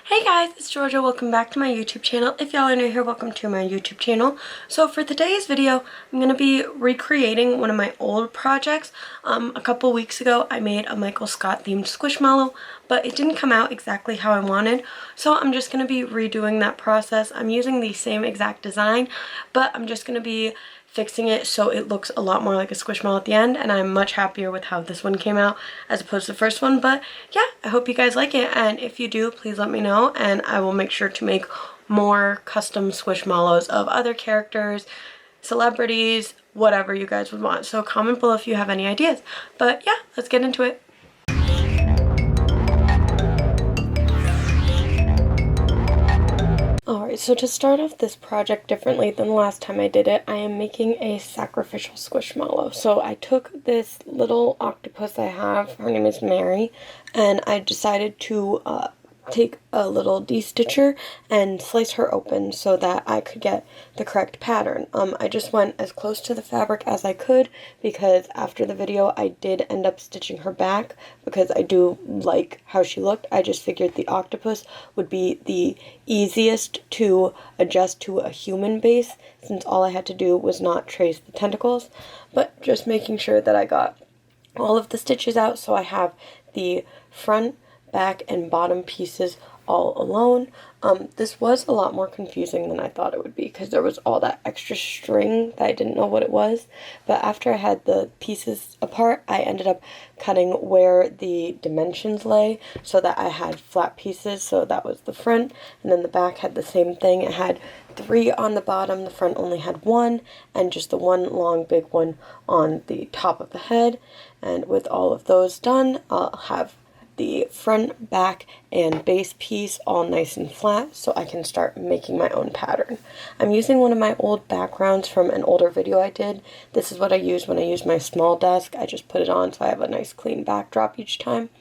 Hey guys, it's Georgia. Welcome back to my YouTube channel. If y'all are new here, welcome to my YouTube channel. So for today's video, I'm going to be recreating one of my old projects. A couple weeks ago, I made a Michael Scott themed Squishmallow, but it didn't come out exactly how I wanted. So I'm just going to be redoing that process. I'm using the same exact design, but I'm just going to be fixing it so it looks a lot more like a Squishmallow at the end, and I'm much happier with how this one came out as opposed to the first one. But yeah, I hope you guys like it, and if you do, please let me know, and I will make sure to make more custom Squishmallows of other characters, celebrities, whatever you guys would want. So comment below if you have any ideas. But yeah, let's get into it. Alright, so to start off this project differently than the last time I did it, I am making a sacrificial Squishmallow. So I took this little octopus I have, her name is Mary, and I decided to take a little de-stitcher and slice her open so that I could get the correct pattern. I just went as close to the fabric as I could because after the video I did end up stitching her back because I do like how she looked. I just figured the octopus would be the easiest to adjust to a human base since all I had to do was not trace the tentacles, but just making sure that I got all of the stitches out so I have the front, back, and bottom pieces all alone. This was a lot more confusing than I thought it would be because there was all that extra string that I didn't know what it was. But after I had the pieces apart, I ended up cutting where the dimensions lay so that I had flat pieces. So that was the front, and then the back had the same thing. It had 3 on the bottom, the front only had 1, and just the one long big one on the top of the head. And with all of those done, I'll have the front, back, and base piece all nice and flat so I can start making my own pattern. I'm using one of my old backgrounds from an older video I did. This is what I use when I use my small desk. I just put it on so I have a nice clean backdrop each time.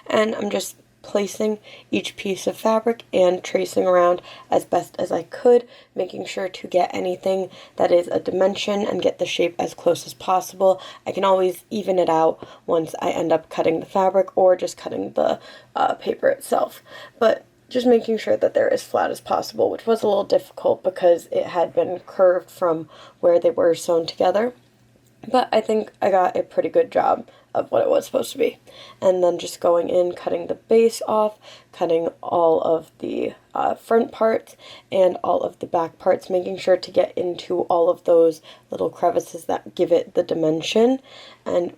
And I'm just placing each piece of fabric and tracing around as best as I could, making sure to get anything that is a dimension and get the shape as close as possible. I can always even it out once I end up cutting the fabric or just cutting the paper itself. But just making sure that they're as flat as possible, which was a little difficult because it had been curved from where they were sewn together. But I think I got a pretty good job of what it was supposed to be. And then just going in, cutting the base off, cutting all of the front parts and all of the back parts, making sure to get into all of those little crevices that give it the dimension. And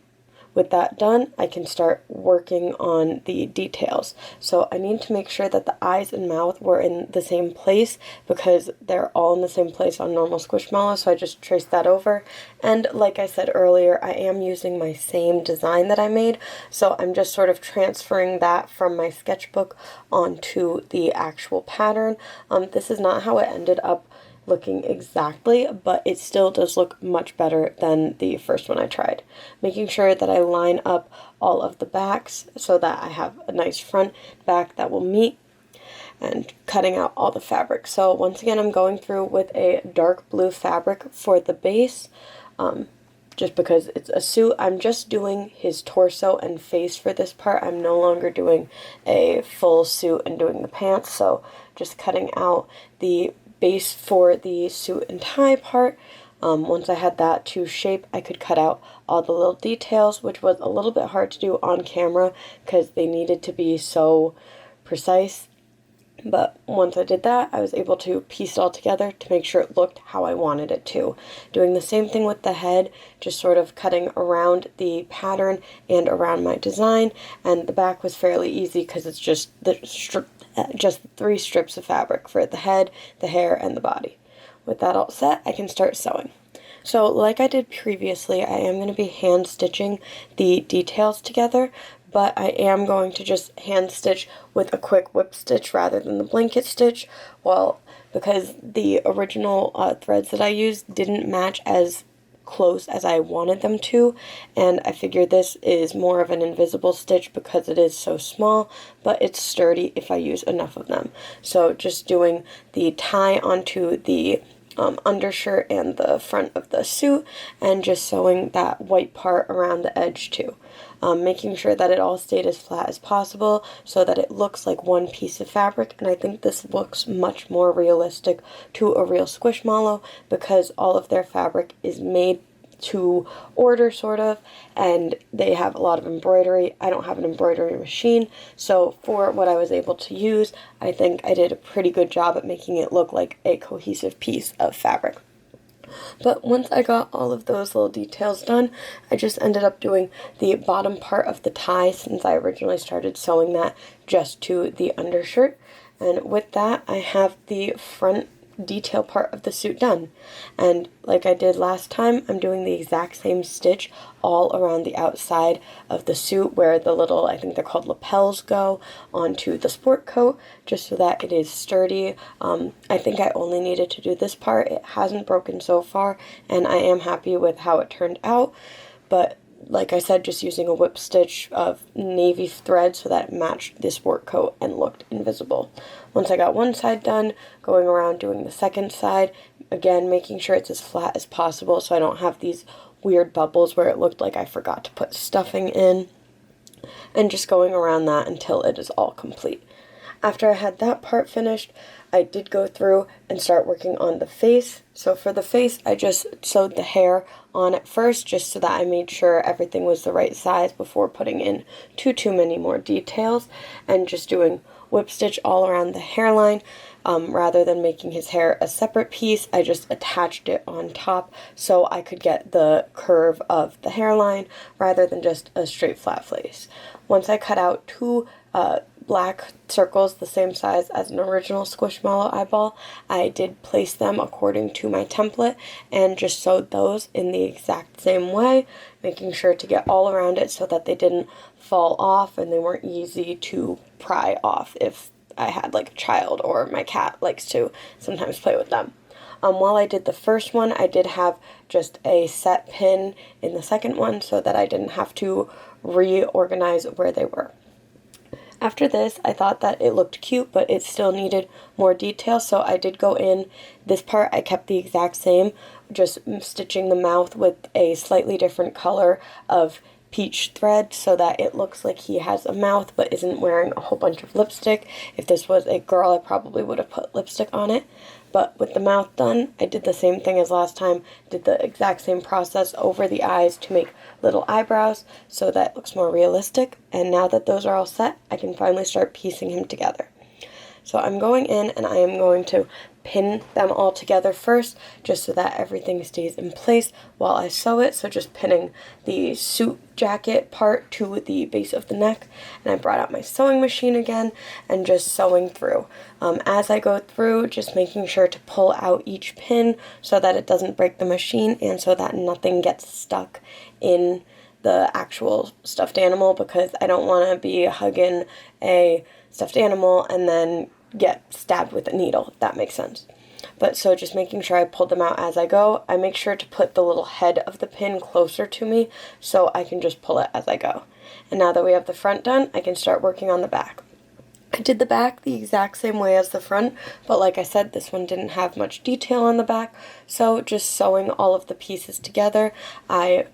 with that done, I can start working on the details. So I need to make sure that the eyes and mouth were in the same place because they're all in the same place on normal Squishmallow, so I just traced that over. And like I said earlier, I am using my same design that I made, so I'm just sort of transferring that from my sketchbook onto the actual pattern. This is not how it ended up looking exactly, but it still does look much better than the first one I tried. Making sure that I line up all of the backs so that I have a nice front back that will meet, and cutting out all the fabric. So once again, I'm going through with a dark blue fabric for the base, just because it's a suit. I'm just doing his torso and face for this part. I'm no longer doing a full suit and doing the pants, so just cutting out the base for the suit and tie part. Once I had that to shape, I could cut out all the little details, which was a little bit hard to do on camera because they needed to be so precise. But once I did that, I was able to piece it all together to make sure it looked how I wanted it to. Doing the same thing with the head, just sort of cutting around the pattern and around my design. And the back was fairly easy because it's just just 3 strips of fabric for the head, the hair, and the body. With that all set, I can start sewing. So like I did previously, I am going to be hand stitching the details together, but I am going to just hand stitch with a quick whip stitch rather than the blanket stitch, well, because the original threads that I used didn't match as close as I wanted them to, and I figured this is more of an invisible stitch because it is so small, but it's sturdy if I use enough of them. So just doing the tie onto the undershirt and the front of the suit, and just sewing that white part around the edge too. Making sure that it all stayed as flat as possible so that it looks like one piece of fabric, and I think this looks much more realistic to a real Squishmallow because all of their fabric is made to order sort of, and they have a lot of embroidery. I don't have an embroidery machine, so for what I was able to use, I think I did a pretty good job at making it look like a cohesive piece of fabric. But once I got all of those little details done, I just ended up doing the bottom part of the tie since I originally started sewing that just to the undershirt. And with that, I have the front detail part of the suit done. And like I did last time, I'm doing the exact same stitch all around the outside of the suit where the little, I think they're called lapels, go onto the sport coat, just so that it is sturdy. I think I only needed to do this part. It hasn't broken so far, and I am happy with how it turned out. But like I said, just using a whip stitch of navy thread so that it matched the sport coat and looked invisible. Once I got one side done, going around doing the second side, again making sure it's as flat as possible so I don't have these weird bubbles where it looked like I forgot to put stuffing in, and just going around that until it is all complete. After I had that part finished, I did go through and start working on the face. So for the face, I just sewed the hair on at first just so that I made sure everything was the right size before putting in too many more details, and just doing whip stitch all around the hairline. Rather than making his hair a separate piece, I just attached it on top so I could get the curve of the hairline rather than just a straight flat face. Once I cut out two black circles the same size as an original Squishmallow eyeball, I did place them according to my template and just sewed those in the exact same way, making sure to get all around it so that they didn't fall off and they weren't easy to pry off if I had like a child or my cat likes to sometimes play with them. While I did the first one, I did have just a set pin in the second one so that I didn't have to reorganize where they were. After this, I thought that it looked cute, but it still needed more detail, so I did go in. This part I kept the exact same, just stitching the mouth with a slightly different color of peach thread so that it looks like he has a mouth but isn't wearing a whole bunch of lipstick. If this was a girl, I probably would have put lipstick on it. But with the mouth done, I did the same thing as last time, did the exact same process over the eyes to make little eyebrows so that it looks more realistic. And now that those are all set, I can finally start piecing him together. So I'm going in and I am going to pin them all together first just so that everything stays in place while I sew it. So just pinning the suit jacket part to the base of the neck, and I brought out my sewing machine again and just sewing through. As I go through, just making sure to pull out each pin so that it doesn't break the machine and so that nothing gets stuck in the actual stuffed animal, because I don't want to be hugging a stuffed animal and then get stabbed with a needle, if that makes sense. But so just making sure I pull them out as I go. I make sure to put the little head of the pin closer to me so I can just pull it as I go. And now that we have the front done, I can start working on the back. I did the back the exact same way as the front, but like I said, this one didn't have much detail on the back, so just sewing all of the pieces together, I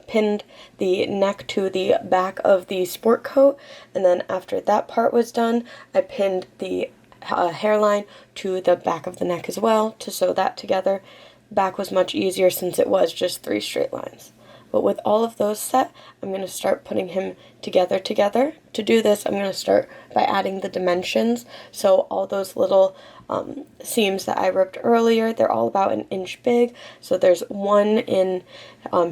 pinned the neck to the back of the sport coat, and then after that part was done, I pinned the hairline to the back of the neck as well to sew that together. Back was much easier since it was just 3 straight lines. But with all of those set, I'm going to start putting him together. To do this, I'm going to start by adding the dimensions. So all those little seams that I ripped earlier, they're all about 1 inch big. So there's 1 in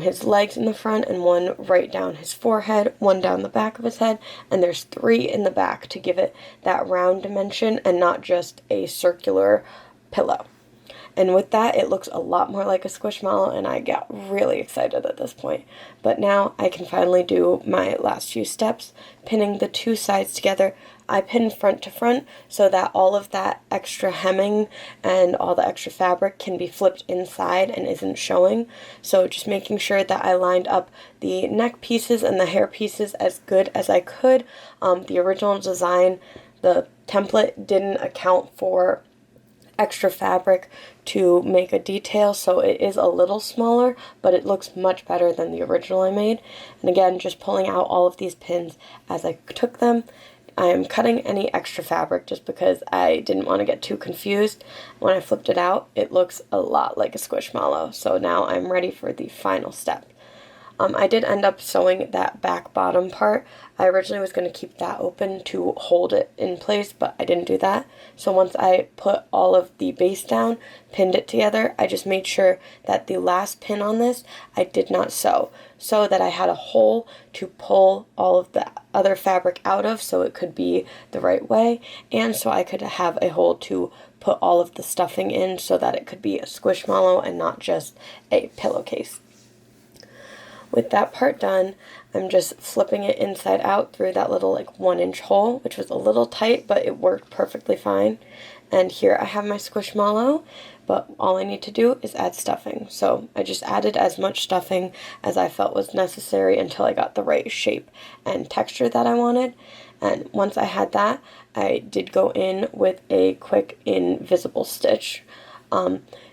his legs in the front and 1 right down his forehead, 1 down the back of his head, and there's 3 in the back to give it that round dimension and not just a circular pillow. And with that, it looks a lot more like a Squishmallow, and I got really excited at this point. But now I can finally do my last few steps, pinning the 2 sides together. I pin front to front so that all of that extra hemming and all the extra fabric can be flipped inside and isn't showing. So just making sure that I lined up the neck pieces and the hair pieces as good as I could. The original design, the template didn't account for extra fabric to make a detail, so it is a little smaller, but it looks much better than the original I made. And again, just pulling out all of these pins as I took them. I am cutting any extra fabric just because I didn't want to get too confused. When I flipped it out, it looks a lot like a Squishmallow, so now I'm ready for the final step. I did end up sewing that back bottom part. I originally was going to keep that open to hold it in place, but I didn't do that. So once I put all of the base down, pinned it together, I just made sure that the last pin on this I did not sew, so that I had a hole to pull all of the other fabric out of so it could be the right way, and so I could have a hole to put all of the stuffing in so that it could be a Squishmallow and not just a pillowcase. With that part done, I'm just flipping it inside out through that little like 1-inch hole, which was a little tight, but it worked perfectly fine. And here I have my Squishmallow, but all I need to do is add stuffing. So I just added as much stuffing as I felt was necessary until I got the right shape and texture that I wanted. And once I had that, I did go in with a quick invisible stitch.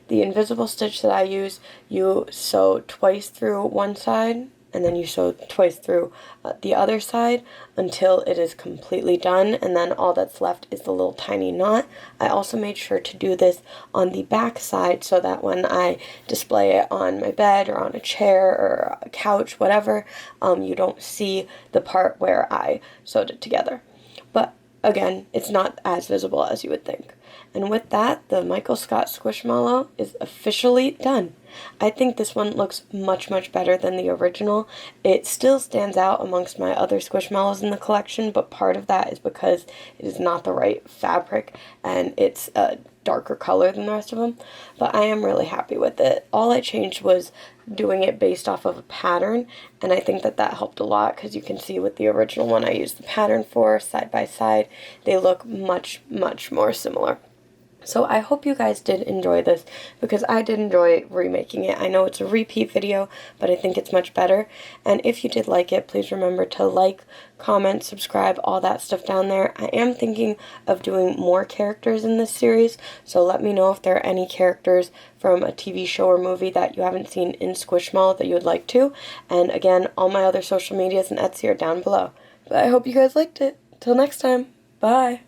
The invisible stitch that I use, you sew twice through one side, and then you sew twice through the other side until it is completely done, and then all that's left is the little tiny knot. I also made sure to do this on the back side so that when I display it on my bed or on a chair or a couch, whatever, you don't see the part where I sewed it together. But again, it's not as visible as you would think. And with that, the Michael Scott Squishmallow is officially done. I think this one looks much, much better than the original. It still stands out amongst my other Squishmallows in the collection, but part of that is because it is not the right fabric and it's a darker color than the rest of them. But I am really happy with it. All I changed was doing it based off of a pattern, and I think that that helped a lot because you can see with the original one I used the pattern for side by side, they look much, much more similar. So I hope you guys did enjoy this, because I did enjoy remaking it. I know it's a repeat video, but I think it's much better. And if you did like it, please remember to like, comment, subscribe, all that stuff down there. I am thinking of doing more characters in this series, so let me know if there are any characters from a TV show or movie that you haven't seen in Squishmallow that you would like to. And again, all my other social medias and Etsy are down below. But I hope you guys liked it. Till next time, bye!